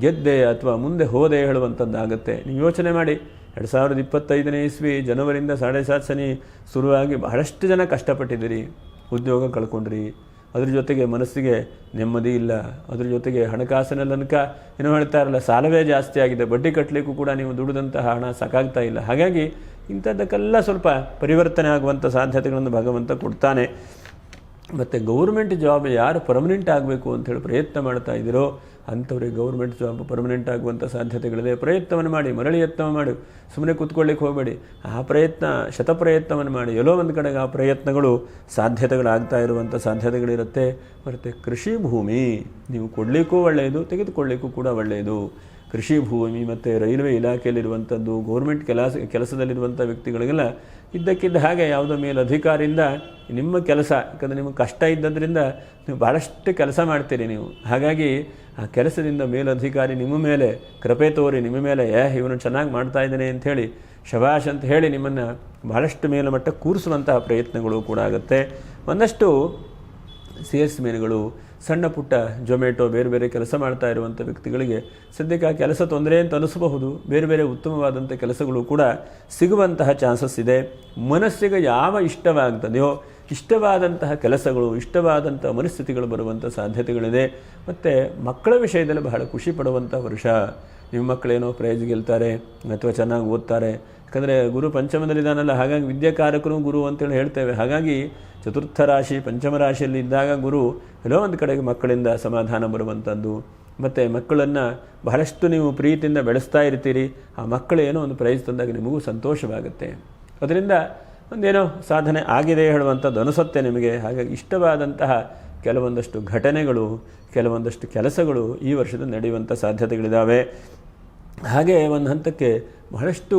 ಗೆದ್ದೆ ಅಥವಾ ಮುಂದೆ ಹೋದೆ ಹೇಳುವಂಥದ್ದಾಗುತ್ತೆ. ನೀವು ಯೋಚನೆ ಮಾಡಿ, 2025ನೇ ಇಸ್ವಿ ಜನವರಿಯಿಂದ 7.7 ಶನಿ ಶುರುವಾಗಿ ಬಹಳಷ್ಟು ಜನ ಕಷ್ಟಪಟ್ಟಿದ್ದೀರಿ, ಉದ್ಯೋಗ ಕಳ್ಕೊಂಡ್ರಿ, ಅದ್ರ ಜೊತೆಗೆ ಮನಸ್ಸಿಗೆ ನೆಮ್ಮದಿ ಇಲ್ಲ, ಅದ್ರ ಜೊತೆಗೆ ಹಣಕಾಸಿನ ತನಕ ಏನೋ ಹೇಳ್ತಾರಲ್ಲ, ಸಾಲವೇ ಜಾಸ್ತಿ ಆಗಿದೆ, ಬಡ್ಡಿ ಕಟ್ಟಲಿಕ್ಕೂ ಕೂಡ ನೀವು ದುಡಿದಂತಹ ಹಣ ಸಾಕಾಗ್ತಾ ಇಲ್ಲ. ಹಾಗಾಗಿ ಇಂಥದ್ದಕ್ಕೆಲ್ಲ ಸ್ವಲ್ಪ ಪರಿವರ್ತನೆ ಆಗುವಂಥ ಸಾಧ್ಯತೆಗಳನ್ನು ಭಗವಂತ ಕೊಡ್ತಾನೆ. ಮತ್ತು ಗೌರ್ಮೆಂಟ್ ಜಾಬ್ ಯಾರು ಪರ್ಮನೆಂಟ್ ಆಗಬೇಕು ಅಂಥೇಳಿ ಪ್ರಯತ್ನ ಮಾಡ್ತಾ ಇದ್ದೀರೋ ಅಂಥವ್ರಿಗೆ ಗೌರ್ಮೆಂಟ್ ಜಾಬ್ ಪರ್ಮನೆಂಟ್ ಆಗುವಂಥ ಸಾಧ್ಯತೆಗಳಿದೆ. ಪ್ರಯತ್ನವನ್ನು ಮಾಡಿ, ಮರಳಿ ಯತ್ನ ಮಾಡಿ, ಸುಮ್ಮನೆ ಕೂತ್ಕೊಳ್ಳಿಕ್ಕೆ ಹೋಗಬೇಡಿ. ಆ ಪ್ರಯತ್ನ ಶತಪ್ರಯತ್ನವನ್ನು ಮಾಡಿ, ಎಲ್ಲೋ ಒಂದು ಕಡೆಗೆ ಆ ಪ್ರಯತ್ನಗಳು ಸಾಧ್ಯತೆಗಳಾಗ್ತಾ ಇರುವಂಥ ಸಾಧ್ಯತೆಗಳಿರುತ್ತೆ. ಮತ್ತು ಕೃಷಿ ಭೂಮಿ ನೀವು ಕೊಡಲಿಕ್ಕೂ ಒಳ್ಳೆಯದು, ತೆಗೆದುಕೊಳ್ಳಿಕ್ಕೂ ಕೂಡ ಒಳ್ಳೆಯದು. ಕೃಷಿ ಭೂಮಿ ಮತ್ತು ರೈಲ್ವೆ ಇಲಾಖೆಯಲ್ಲಿರುವಂಥದ್ದು, ಗೌರ್ಮೆಂಟ್ ಕೆಲಸದಲ್ಲಿರುವಂಥ ವ್ಯಕ್ತಿಗಳಿಗೆಲ್ಲ ಇದ್ದಕ್ಕಿದ್ದ ಹಾಗೆ ಯಾವುದೋ ಮೇಲಧಿಕಾರಿಯಿಂದ ನಿಮ್ಮ ಕೆಲಸ, ಯಾಕಂದರೆ ನಿಮಗೆ ಕಷ್ಟ ಇದ್ದದ್ರಿಂದ ನೀವು ಭಾಳಷ್ಟು ಕೆಲಸ ಮಾಡ್ತೀರಿ ನೀವು. ಹಾಗಾಗಿ ಆ ಕೆಲಸದಿಂದ ಮೇಲಧಿಕಾರಿ ನಿಮ್ಮ ಮೇಲೆ ಕೃಪೆ ತೋರಿ, ನಿಮ್ಮ ಮೇಲೆ ಇವನು ಚೆನ್ನಾಗಿ ಮಾಡ್ತಾ ಇದ್ದಾನೆ ಅಂಥೇಳಿ ಶಬಾಷ್ ಅಂತ ಹೇಳಿ ನಿಮ್ಮನ್ನು ಭಾಳಷ್ಟು ಮೇಲ್ಮಟ್ಟ ಕೂರಿಸುವಂತಹ ಪ್ರಯತ್ನಗಳು ಕೂಡ ಆಗುತ್ತೆ. ಒಂದಷ್ಟು ಸೇಲ್ಸ್ಮೆನ್ಗಳು, ಸಣ್ಣ ಪುಟ್ಟ ಜೊಮ್ಯಾಟೊ ಬೇರೆ ಬೇರೆ ಕೆಲಸ ಮಾಡ್ತಾ ಇರುವಂಥ ವ್ಯಕ್ತಿಗಳಿಗೆ ಸದ್ಯಕ್ಕೆ ಆ ಕೆಲಸ ತೊಂದರೆ ಅಂತ ಅನಿಸಬಹುದು. ಬೇರೆ ಬೇರೆ ಉತ್ತಮವಾದಂಥ ಕೆಲಸಗಳು ಕೂಡ ಸಿಗುವಂತಹ ಚಾನ್ಸಸ್ ಇದೆ. ಮನಸ್ಸಿಗೆ ಯಾವ ಇಷ್ಟವಾಗ್ತದೆಯೋ, ಇಷ್ಟವಾದಂತಹ ಕೆಲಸಗಳು, ಇಷ್ಟವಾದಂಥ ಮನಸ್ಥಿತಿಗಳು ಬರುವಂಥ ಸಾಧ್ಯತೆಗಳಿದೆ. ಮತ್ತು ಮಕ್ಕಳ ವಿಷಯದಲ್ಲಿ ಬಹಳ ಖುಷಿ ಪಡುವಂಥ ವರ್ಷ. ನಿಮ್ಮ ಮಕ್ಕಳೇನೋ ಪ್ರೈಜ್ ಗೆಲ್ತಾರೆ ಅಥವಾ ಚೆನ್ನಾಗಿ ಓದ್ತಾರೆ. ಯಾಕಂದರೆ ಗುರು ಪಂಚಮದಲ್ಲಿದ್ದಾನಲ್ಲ, ಹಾಗಾಗಿ ವಿದ್ಯಾಕಾರಕನು ಗುರು ಅಂತೇಳಿ ಹೇಳ್ತೇವೆ. ಹಾಗಾಗಿ ಚತುರ್ಥ ರಾಶಿ ಪಂಚಮ ರಾಶಿಯಲ್ಲಿ ಇದ್ದಾಗ ಗುರು ಎಲ್ಲೋ ಒಂದು ಕಡೆಗೆ ಮಕ್ಕಳಿಂದ ಸಮಾಧಾನ ಬರುವಂಥದ್ದು. ಮತ್ತು ಮಕ್ಕಳನ್ನು ಬಹಳಷ್ಟು ನೀವು ಪ್ರೀತಿಯಿಂದ ಬೆಳೆಸ್ತಾ ಇರ್ತೀರಿ. ಆ ಮಕ್ಕಳು ಏನೋ ಒಂದು ಪ್ರೈಸ್ ತಂದಾಗ ನಿಮಗೂ ಸಂತೋಷವಾಗುತ್ತೆ. ಅದರಿಂದ ಒಂದೇನೋ ಸಾಧನೆ ಆಗಿದೆ ಹೇಳುವಂಥದ್ದು ಅನಿಸುತ್ತೆ ನಿಮಗೆ. ಹಾಗಾಗಿ ಇಷ್ಟವಾದಂತಹ ಕೆಲವೊಂದಷ್ಟು ಘಟನೆಗಳು, ಕೆಲವೊಂದಷ್ಟು ಕೆಲಸಗಳು ಈ ವರ್ಷದ ನಡೆಯುವಂಥ ಸಾಧ್ಯತೆಗಳಿದ್ದಾವೆ. ಹಾಗೆ ಒಂದು ಹಂತಕ್ಕೆ ಬಹಳಷ್ಟು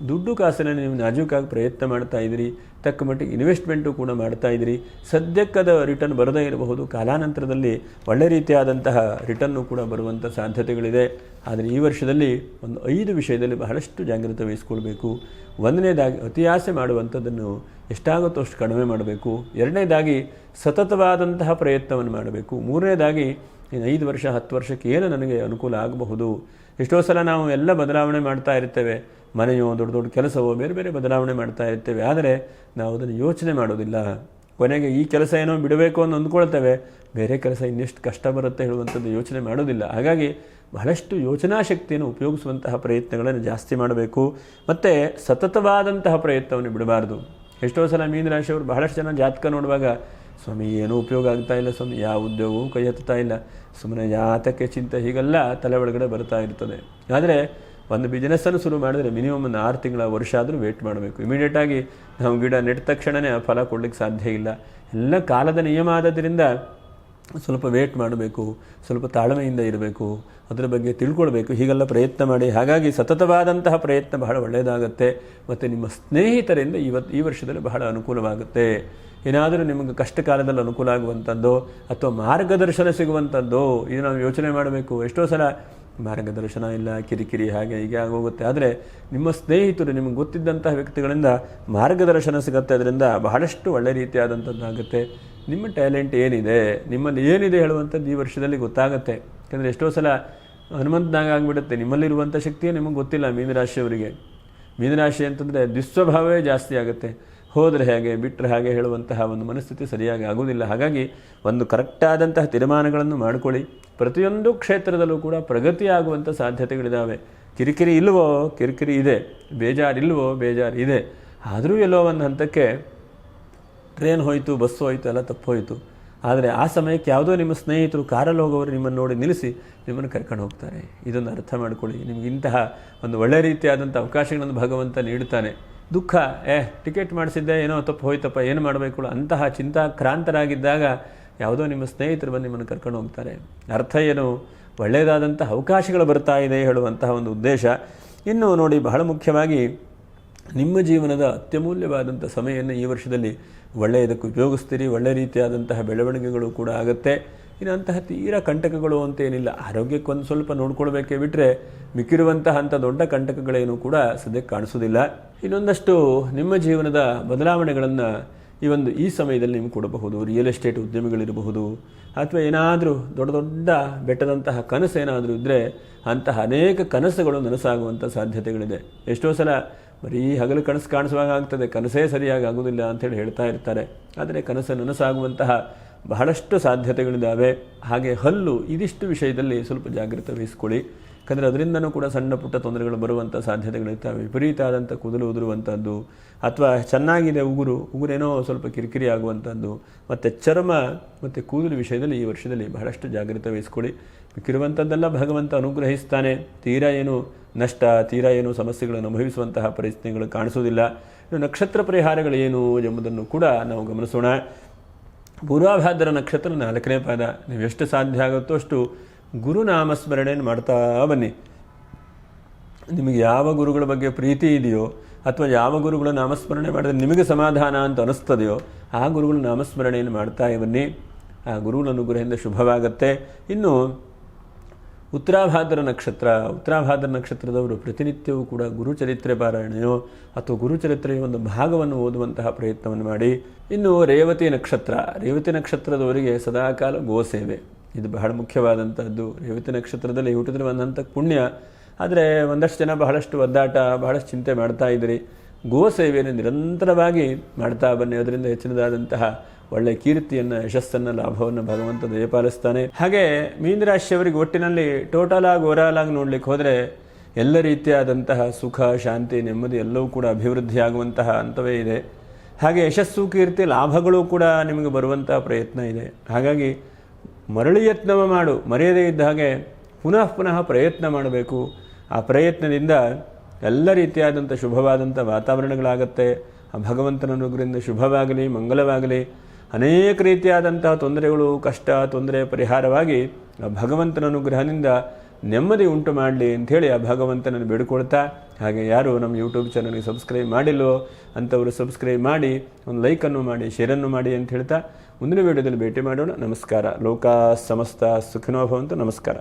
ದುಡ್ಡು ಕಾಸನ್ನು ನೀವು ನಾಜೂಕಾಗಿ ಪ್ರಯತ್ನ ಮಾಡ್ತಾ ಇದ್ದೀರಿ. ತಕ್ಕ ಮಟ್ಟಿಗೆ ಇನ್ವೆಸ್ಟ್ಮೆಂಟು ಕೂಡ ಮಾಡ್ತಾ ಇದ್ದೀರಿ. ಸದ್ಯಕ್ಕದ ರಿಟರ್ನ್ ಬರದೇ ಇರಬಹುದು, ಕಾಲಾನಂತರದಲ್ಲಿ ಒಳ್ಳೆ ರೀತಿಯಾದಂತಹ ರಿಟರ್ನು ಕೂಡ ಬರುವಂಥ ಸಾಧ್ಯತೆಗಳಿದೆ. ಆದರೆ ಈ ವರ್ಷದಲ್ಲಿ ಒಂದು 5 ವಿಷಯದಲ್ಲಿ ಬಹಳಷ್ಟು ಜಾಗ್ರತೆ ವಹಿಸ್ಕೊಳ್ಬೇಕು. ಒಂದನೇದಾಗಿ ಅತಿಯಾಸೆ ಮಾಡುವಂಥದ್ದನ್ನು ಎಷ್ಟಾಗುತ್ತೋ ಅಷ್ಟು ಕಡಿಮೆ ಮಾಡಬೇಕು. ಎರಡನೇದಾಗಿ ಸತತವಾದಂತಹ ಪ್ರಯತ್ನವನ್ನು ಮಾಡಬೇಕು. ಮೂರನೇದಾಗಿ ಇನ್ನು 5 ವರ್ಷ 10 ವರ್ಷಕ್ಕೆ ಏನು ನನಗೆ ಅನುಕೂಲ ಆಗಬಹುದು. ಎಷ್ಟೋ ಸಲ ನಾವು ಎಲ್ಲ ಬದಲಾವಣೆ ಮಾಡ್ತಾ ಇರ್ತೇವೆ. ಮನೆಯೋ ದೊಡ್ಡ ದೊಡ್ಡ ಕೆಲಸವೋ ಬೇರೆ ಬೇರೆ ಬದಲಾವಣೆ ಮಾಡ್ತಾ ಇರ್ತೇವೆ. ಆದರೆ ನಾವು ಅದನ್ನು ಯೋಚನೆ ಮಾಡೋದಿಲ್ಲ. ಕೊನೆಗೆ ಈ ಕೆಲಸ ಏನೋ ಬಿಡಬೇಕು ಅಂತ ಅಂದ್ಕೊಳ್ತೇವೆ, ಬೇರೆ ಕೆಲಸ ಇನ್ನೆಷ್ಟು ಕಷ್ಟ ಬರುತ್ತೆ ಹೇಳುವಂಥದ್ದು ಯೋಚನೆ ಮಾಡೋದಿಲ್ಲ. ಹಾಗಾಗಿ ಬಹಳಷ್ಟು ಯೋಚನಾ ಶಕ್ತಿಯನ್ನು ಉಪಯೋಗಿಸುವಂತಹ ಪ್ರಯತ್ನಗಳನ್ನು ಜಾಸ್ತಿ ಮಾಡಬೇಕು. ಮತ್ತು ಸತತವಾದಂತಹ ಪ್ರಯತ್ನವನ್ನು ಬಿಡಬಾರ್ದು. ಎಷ್ಟೋ ಸಲ ಮೀನರಾಶಿಯವರು ಬಹಳಷ್ಟು ಜನ ಜಾತಕ ನೋಡುವಾಗ, ಸ್ವಾಮಿ ಏನೂ ಉಪಯೋಗ ಆಗ್ತಾ ಇಲ್ಲ ಸ್ವಾಮಿ, ಯಾವ ಉದ್ಯೋಗವೂ ಕೈ ಹತ್ತಾ ಇಲ್ಲ, ಸುಮ್ಮನೆ ಯಾತಕ್ಕೆ ಚಿಂತೆ, ಹೀಗೆಲ್ಲ ತಲೆ ಒಳಗಡೆ ಬರ್ತಾ ಇರ್ತದೆ. ಆದರೆ ಒಂದು ಬಿಸ್ನೆಸ್ಸನ್ನು ಶುರು ಮಾಡಿದ್ರೆ ಮಿನಿಮಮ್ ಒಂದು 6 ತಿಂಗಳ ವರ್ಷ ಆದರೂ ವೇಟ್ ಮಾಡಬೇಕು. ಇಮಿಡಿಯೇಟಾಗಿ ನಾವು ಗಿಡ ನೆಟ್ಟ ತಕ್ಷಣವೇ ಆ ಫಲ ಕೊಡಲಿಕ್ಕೆ ಸಾಧ್ಯ ಇಲ್ಲ. ಎಲ್ಲ ಕಾಲದ ನಿಯಮ ಆದದ್ರಿಂದ ಸ್ವಲ್ಪ ವೇಟ್ ಮಾಡಬೇಕು, ಸ್ವಲ್ಪ ತಾಳ್ಮೆಯಿಂದ ಇರಬೇಕು, ಅದರ ಬಗ್ಗೆ ತಿಳ್ಕೊಳ್ಬೇಕು. ಹೀಗೆಲ್ಲ ಪ್ರಯತ್ನ ಮಾಡಿ. ಹಾಗಾಗಿ ಸತತವಾದಂತಹ ಪ್ರಯತ್ನ ಬಹಳ ಒಳ್ಳೆಯದಾಗುತ್ತೆ. ಮತ್ತು ನಿಮ್ಮ ಸ್ನೇಹಿತರಿಂದ ಈ ವರ್ಷದಲ್ಲಿ ಬಹಳ ಅನುಕೂಲವಾಗುತ್ತೆ. ಏನಾದರೂ ನಿಮಗೆ ಕಷ್ಟ ಕಾಲದಲ್ಲಿ ಅನುಕೂಲ ಆಗುವಂಥದ್ದು ಅಥವಾ ಮಾರ್ಗದರ್ಶನ ಸಿಗುವಂಥದ್ದು, ಇದು ನಾವು ಯೋಚನೆ ಮಾಡಬೇಕು. ಎಷ್ಟೋ ಸಲ ಮಾರ್ಗದರ್ಶನ ಇಲ್ಲ, ಕಿರಿಕಿರಿ ಹಾಗೆ ಹೀಗೆ ಆಗೋಗುತ್ತೆ. ಆದರೆ ನಿಮ್ಮ ಸ್ನೇಹಿತರು, ನಿಮಗೆ ಗೊತ್ತಿದ್ದಂತಹ ವ್ಯಕ್ತಿಗಳಿಂದ ಮಾರ್ಗದರ್ಶನ ಸಿಗುತ್ತೆ. ಅದರಿಂದ ಬಹಳಷ್ಟು ಒಳ್ಳೆ ರೀತಿಯಾದಂಥದ್ದಾಗುತ್ತೆ. ನಿಮ್ಮ ಟ್ಯಾಲೆಂಟ್ ಏನಿದೆ, ನಿಮ್ಮಲ್ಲಿ ಏನಿದೆ ಹೇಳುವಂಥದ್ದು ಈ ವರ್ಷದಲ್ಲಿ ಗೊತ್ತಾಗುತ್ತೆ. ಯಾಕಂದರೆ ಎಷ್ಟೋ ಸಲ ಹನುಮಂತನಾಗ ಆಗಿಬಿಡುತ್ತೆ, ನಿಮ್ಮಲ್ಲಿರುವಂಥ ಶಕ್ತಿಯೇ ನಿಮಗೆ ಗೊತ್ತಿಲ್ಲ. ಮೀನರಾಶಿಯವರಿಗೆ ಮೀನರಾಶಿ ಅಂತಂದರೆ ದುಸ್ವಭಾವವೇ ಜಾಸ್ತಿ ಆಗುತ್ತೆ. ಹೋದರೆ ಹೇಗೆ ಬಿಟ್ಟರೆ ಹಾಗೆ ಹೇಳುವಂತಹ ಒಂದು ಮನಸ್ಥಿತಿ ಸರಿಯಾಗಿ ಆಗುವುದಿಲ್ಲ. ಹಾಗಾಗಿ ಒಂದು ಕರೆಕ್ಟಾದಂತಹ ತೀರ್ಮಾನಗಳನ್ನು ಮಾಡಿಕೊಳ್ಳಿ. ಪ್ರತಿಯೊಂದು ಕ್ಷೇತ್ರದಲ್ಲೂ ಕೂಡ ಪ್ರಗತಿ ಆಗುವಂಥ ಸಾಧ್ಯತೆಗಳಿದ್ದಾವೆ. ಕಿರಿಕಿರಿ ಇಲ್ಲವೋ ಕಿರಿಕಿರಿ ಇದೆ, ಬೇಜಾರಿಲ್ವೋ ಬೇಜಾರು ಇದೆ. ಆದರೂ ಎಲ್ಲೋ ಒಂದು ಹಂತಕ್ಕೆ ಟ್ರೈನ್ ಹೋಯಿತು, ಬಸ್ಸು ಹೋಯಿತು, ಎಲ್ಲ ತಪ್ಪು ಹೋಯಿತು. ಆದರೆ ಆ ಸಮಯಕ್ಕೆ ಯಾವುದೋ ನಿಮ್ಮ ಸ್ನೇಹಿತರು ಕಾರಲ್ಲಿ ಹೋಗೋರು ನಿಮ್ಮನ್ನು ನೋಡಿ ನಿಲ್ಲಿಸಿ ನಿಮ್ಮನ್ನು ಕರ್ಕೊಂಡು ಹೋಗ್ತಾರೆ. ಇದನ್ನು ಅರ್ಥ ಮಾಡ್ಕೊಳ್ಳಿ. ನಿಮಗೆ ಇಂತಹ ಒಂದು ಒಳ್ಳೆ ರೀತಿಯಾದಂಥ ಅವಕಾಶಗಳನ್ನು ಭಗವಂತ ನೀಡುತ್ತಾನೆ. ದುಃಖ, ಟಿಕೆಟ್ ಮಾಡಿಸಿದ್ದೆ, ಏನೋ ತಪ್ಪು ಹೋಯ್ತಪ್ಪ, ಏನು ಮಾಡಬೇಕು ಅಂತಹ ಚಿಂತಾಕ್ರಾಂತರಾಗಿದ್ದಾಗ ಯಾವುದೋ ನಿಮ್ಮ ಸ್ನೇಹಿತರು ಬಂದು ನಿಮ್ಮನ್ನು ಕರ್ಕೊಂಡು ಹೋಗ್ತಾರೆ. ಅರ್ಥ ಏನು, ಒಳ್ಳೆಯದಾದಂಥ ಅವಕಾಶಗಳು ಬರ್ತಾ ಇದೆ ಹೇಳುವಂತಹ ಒಂದು ಉದ್ದೇಶ. ಇನ್ನು ನೋಡಿ, ಬಹಳ ಮುಖ್ಯವಾಗಿ ನಿಮ್ಮ ಜೀವನದ ಅತ್ಯಮೂಲ್ಯವಾದಂಥ ಸಮಯವನ್ನು ಈ ವರ್ಷದಲ್ಲಿ ಒಳ್ಳೆಯದಕ್ಕೆ ಉಪಯೋಗಿಸ್ತೀರಿ. ಒಳ್ಳೆಯ ರೀತಿಯಾದಂತಹ ಬೆಳವಣಿಗೆಗಳು ಕೂಡ ಆಗುತ್ತೆ. ಇನ್ನು ಅಂತಹ ತೀರಾ ಕಂಟಕಗಳು ಅಂತೇನಿಲ್ಲ. ಆರೋಗ್ಯಕ್ಕೆ ಒಂದು ಸ್ವಲ್ಪ ನೋಡ್ಕೊಳ್ಬೇಕೇ ಬಿಟ್ಟರೆ ಮಿಕ್ಕಿರುವಂತಹ ಅಂಥ ದೊಡ್ಡ ಕಂಟಕಗಳೇನು ಕೂಡ ಸದ್ಯಕ್ಕೆ ಕಾಣಿಸೋದಿಲ್ಲ. ಇನ್ನೊಂದಷ್ಟು ನಿಮ್ಮ ಜೀವನದ ಬದಲಾವಣೆಗಳನ್ನು ಈ ಸಮಯದಲ್ಲಿ ನಿಮ್ಗೆ ಕೊಡಬಹುದು. ರಿಯಲ್ ಎಸ್ಟೇಟ್ ಉದ್ಯಮಿಗಳಿರಬಹುದು, ಅಥವಾ ಏನಾದರೂ ದೊಡ್ಡ ದೊಡ್ಡ ಬೆಟ್ಟದಂತಹ ಕನಸು ಏನಾದರೂ ಇದ್ದರೆ ಅಂತಹ ಅನೇಕ ಕನಸುಗಳು ನನಸಾಗುವಂಥ ಸಾಧ್ಯತೆಗಳಿದೆ. ಎಷ್ಟೋ ಸಲ ಬರೀ ಹಗಲು ಕನಸು ಕಾಣಿಸುವಾಗ ಆಗ್ತದೆ, ಕನಸೇ ಸರಿಯಾಗಿ ಆಗೋದಿಲ್ಲ ಅಂಥೇಳಿ ಹೇಳ್ತಾ ಇರ್ತಾರೆ. ಆದರೆ ಕನಸು ನನಸಾಗುವಂತಹ ಬಹಳಷ್ಟು ಸಾಧ್ಯತೆಗಳಿದ್ದಾವೆ. ಹಾಗೆ ಹಲ್ಲು, ಇದಿಷ್ಟು ವಿಷಯದಲ್ಲಿ ಸ್ವಲ್ಪ ಜಾಗ್ರತೆ ವಹಿಸ್ಕೊಳ್ಳಿ. ಯಾಕಂದರೆ ಅದರಿಂದನೂ ಕೂಡ ಸಣ್ಣ ಪುಟ್ಟ ತೊಂದರೆಗಳು ಬರುವಂಥ ಸಾಧ್ಯತೆಗಳಿರ್ತವೆ. ವಿಪರೀತ ಆದಂಥ ಕೂದಲು ಉದುರುವಂಥದ್ದು, ಅಥವಾ ಚೆನ್ನಾಗಿದೆ ಉಗುರೇನೋ ಸ್ವಲ್ಪ ಕಿರಿಕಿರಿ ಆಗುವಂಥದ್ದು, ಮತ್ತು ಚರ್ಮ ಮತ್ತು ಕೂದಲು ವಿಷಯದಲ್ಲಿ ಈ ವರ್ಷದಲ್ಲಿ ಬಹಳಷ್ಟು ಜಾಗ್ರತೆ ವಹಿಸ್ಕೊಳ್ಳಿ. ಮಿಕ್ಕಿರುವಂಥದ್ದೆಲ್ಲ ಭಗವಂತ ಅನುಗ್ರಹಿಸ್ತಾನೆ. ತೀರಾ ಏನು ನಷ್ಟ, ತೀರಾ ಏನು ಸಮಸ್ಯೆಗಳನ್ನು ಅನುಭವಿಸುವಂತಹ ಪರಿಸ್ಥಿತಿಗಳು ಕಾಣಿಸೋದಿಲ್ಲ. ಇನ್ನು ನಕ್ಷತ್ರ ಪರಿಹಾರಗಳೇನು ಎಂಬುದನ್ನು ಕೂಡ ನಾವು ಗಮನಿಸೋಣ. ಪೂರ್ವಾಭಾದ್ರ ನಕ್ಷತ್ರ 4ನೇ ಪಾದ. ನೀವು ಎಷ್ಟು ಸಾಧ್ಯ ಆಗುತ್ತೋ ಅಷ್ಟು ಗುರುನಾಮಸ್ಮರಣೆಯನ್ನು ಮಾಡ್ತಾ ಬನ್ನಿ. ನಿಮಗೆ ಯಾವ ಗುರುಗಳ ಬಗ್ಗೆ ಪ್ರೀತಿ ಇದೆಯೋ, ಅಥವಾ ಯಾವ ಗುರುಗಳ ನಾಮಸ್ಮರಣೆ ಮಾಡಿದ್ರೆ ನಿಮಗೆ ಸಮಾಧಾನ ಅಂತ ಅನಿಸ್ತದೆಯೋ ಆ ಗುರುಗಳ ನಾಮಸ್ಮರಣೆಯನ್ನು ಮಾಡ್ತಾ ಬನ್ನಿ. ಆ ಗುರುಗಳ ಅನುಗ್ರಹದಿಂದ ಶುಭವಾಗುತ್ತೆ. ಇನ್ನು ಉತ್ತರಾಭಾದ್ರ ನಕ್ಷತ್ರದವರು ಪ್ರತಿನಿತ್ಯವೂ ಕೂಡ ಗುರುಚರಿತ್ರೆ ಪಾರಾಯಣೆಯೋ ಅಥವಾ ಗುರುಚರಿತ್ರೆಯ ಒಂದು ಭಾಗವನ್ನು ಓದುವಂತಹ ಪ್ರಯತ್ನವನ್ನು ಮಾಡಿ. ಇನ್ನು ರೇವತಿ ನಕ್ಷತ್ರದವರಿಗೆ ಸದಾಕಾಲ ಗೋಸೇವೆ, ಇದು ಬಹಳ ಮುಖ್ಯವಾದಂಥದ್ದು. ರೇವತಿ ನಕ್ಷತ್ರದಲ್ಲಿ ಹುಟ್ಟಿದ್ರೆ ಒಂದು ಹಂತಕ್ಕೆ ಪುಣ್ಯ. ಆದರೆ ಒಂದಷ್ಟು ಜನ ಬಹಳಷ್ಟು ಒದ್ದಾಟ, ಬಹಳಷ್ಟು ಚಿಂತೆ ಮಾಡ್ತಾ ಇದ್ದೀರಿ. ಗೋ ಸೇವೆಯನ್ನು ನಿರಂತರವಾಗಿ ಮಾಡ್ತಾ ಬನ್ನಿ. ಅದರಿಂದ ಹೆಚ್ಚಿನದಾದಂತಹ ಒಳ್ಳೆಯ ಕೀರ್ತಿಯನ್ನು, ಯಶಸ್ಸನ್ನು, ಲಾಭವನ್ನು ಭಗವಂತ ದಯಪಾಲಿಸ್ತಾನೆ. ಹಾಗೆ ಮೀನರಾಶಿಯವರಿಗೆ ಒಟ್ಟಿನಲ್ಲಿ ಟೋಟಲ್ ಆಗಿ ಓವರಾಲ್ ಆಗಿ ನೋಡ್ಲಿಕ್ಕೆ ಹೋದರೆ ಎಲ್ಲ ರೀತಿಯಾದಂತಹ ಸುಖ, ಶಾಂತಿ, ನೆಮ್ಮದಿ ಎಲ್ಲವೂ ಕೂಡ ಅಭಿವೃದ್ಧಿ ಆಗುವಂತಹ ಹಂತವೇ ಇದೆ. ಹಾಗೆ ಯಶಸ್ಸು, ಕೀರ್ತಿ, ಲಾಭಗಳು ಕೂಡ ನಿಮಗೆ ಬರುವಂತಹ ಪ್ರಯತ್ನ ಇದೆ. ಹಾಗಾಗಿ ಮರಳಿ ಯತ್ನವ ಮಾಡು, ಮರೆಯದೇ ಇದ್ದ ಹಾಗೆ ಪುನಃ ಪ್ರಯತ್ನ ಮಾಡಬೇಕು. ಆ ಪ್ರಯತ್ನದಿಂದ ಎಲ್ಲ ರೀತಿಯಾದಂಥ ಶುಭವಾದಂಥ ವಾತಾವರಣಗಳಾಗತ್ತೆ. ಆ ಭಗವಂತನ ಅನುಗ್ರಹದಿಂದ ಶುಭವಾಗಲಿ, ಮಂಗಲವಾಗಲಿ, ಅನೇಕ ರೀತಿಯಾದಂತಹ ತೊಂದರೆಗಳು, ಕಷ್ಟ, ತೊಂದರೆ ಪರಿಹಾರವಾಗಿ ಆ ಭಗವಂತನ ಅನುಗ್ರಹದಿಂದ ನೆಮ್ಮದಿ ಉಂಟು ಮಾಡಲಿ ಅಂಥೇಳಿ ಆ ಭಗವಂತನನ್ನು ಬೇಡಿಕೊಳ್ತಾ, ಹಾಗೆ ಯಾರು ನಮ್ಮ ಯೂಟ್ಯೂಬ್ ಚಾನಲ್ಗೆ ಸಬ್ಸ್ಕ್ರೈಬ್ ಮಾಡಿಲ್ಲೋ ಅಂಥವರು ಸಬ್ಸ್ಕ್ರೈಬ್ ಮಾಡಿ, ಒಂದು ಲೈಕನ್ನು ಮಾಡಿ, ಶೇರನ್ನು ಮಾಡಿ ಅಂತ ಹೇಳ್ತಾ ಮುಂದಿನ ವಿಡಿಯೋದಲ್ಲಿ ಭೇಟಿ ಮಾಡೋಣ. ನಮಸ್ಕಾರ. ಲೋಕ ಸಮಸ್ತ ಸುಖಿನೋ ಭವಂತು. ನಮಸ್ಕಾರ.